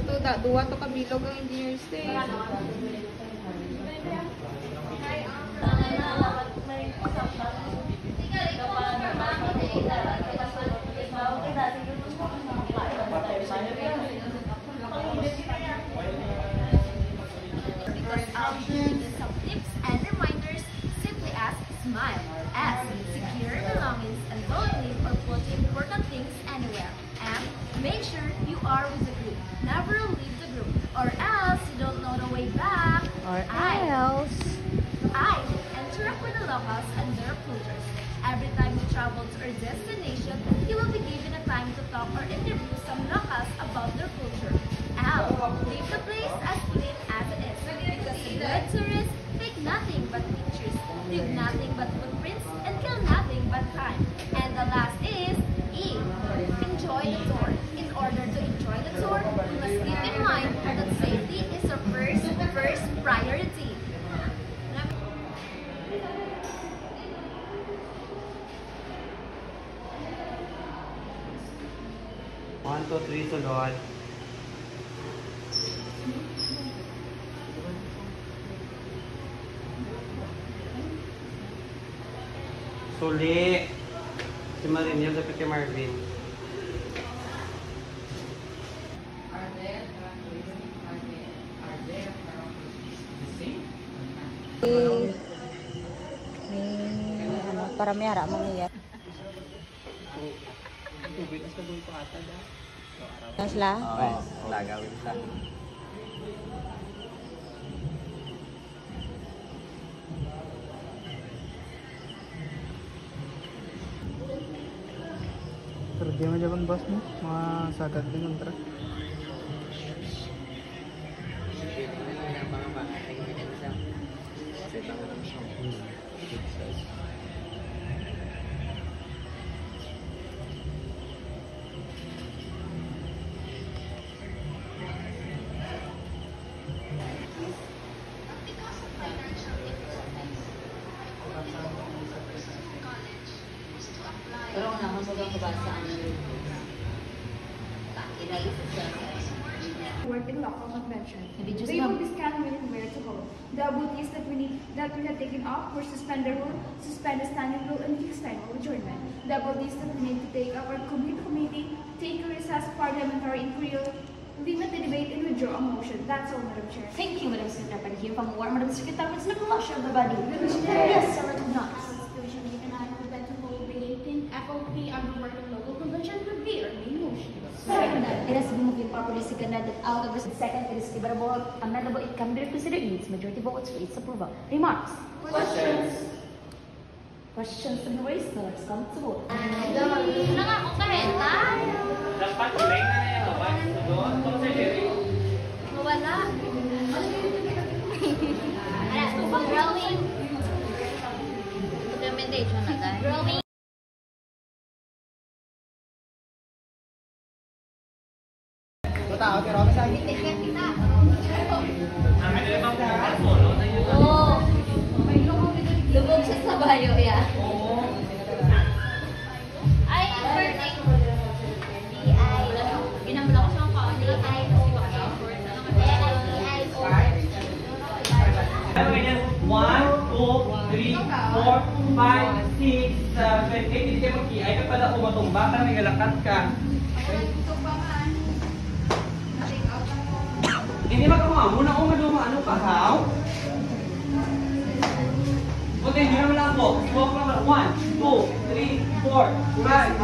to, duwa to kabilog ang engineers day. Because I'll give you some tips and reminders, simply ask, smile, ask, secure your belongings, and don't leave or put important things anywhere. And make sure you are with the group. Never leave the group, or else you don't know the way back. Or else. Interact with the locals and their cultures. Every time you travel to our destination, you will be given a time to talk or interview some locals about their culture. L. Leave the place as clean as it is. Because a good tourist take nothing but pictures, leave nothing but footprints, and kill nothing but time. And the last is E. Enjoy the tour. In order to enjoy the tour, you must keep in mind that safety is our first priority. 1, 2, 3, sulod. Suli. Si Marinel, dapat kay Marvin. Para may harap mong iyak. Nasla? Oo, lagawin sa. Pero di mo jaban bus mo, mga sagad din ang truck. Pero una, masagang kabasaan yun. Work in local convention. Nabidyo They sila. will be scanned when and where to go. The abutees that we have taken off were suspend the rule, suspend the standing rule, and fix time of adjournment. The abutees that we need to take up our committee, take a recess, parliamentary inquiry, limit the debate, and withdraw a motion. That's all, Madam Chair. Thank you, Madam Secretary. Here from war, Madam Secretary, it's not much of everybody. Chair. Yes, I recognize. Constitution, and I would like to hold the 18th FOP under work and local convention would be our main motion. It has been moved properly seconded that out of the second, it is debatable, amendable, it can be considered needs majority votes for its approval. Remarks? Questions? Questions to be raised? No, let's come to vote. Wala nga akong kareta. Dapat ulay na na yan. Doon, consider. Wala. Growing. Documentation na tayo. Growing. Tao, pero ako sa Oo. Lubog siya sa bayo, yeah. Ay, birthday. Ginamla ko siyang kaon. Ano ganyan? 1, 2, 3, 4, 5, 6, 7, 8. Hindi kayo mag-i-ay ka pala umatumba ka, may galakat ka. Hindi magkama. Muna ako maduma. Ano ka, how? Okay, yun naman lang po. 1, 2, 3, 4, 5,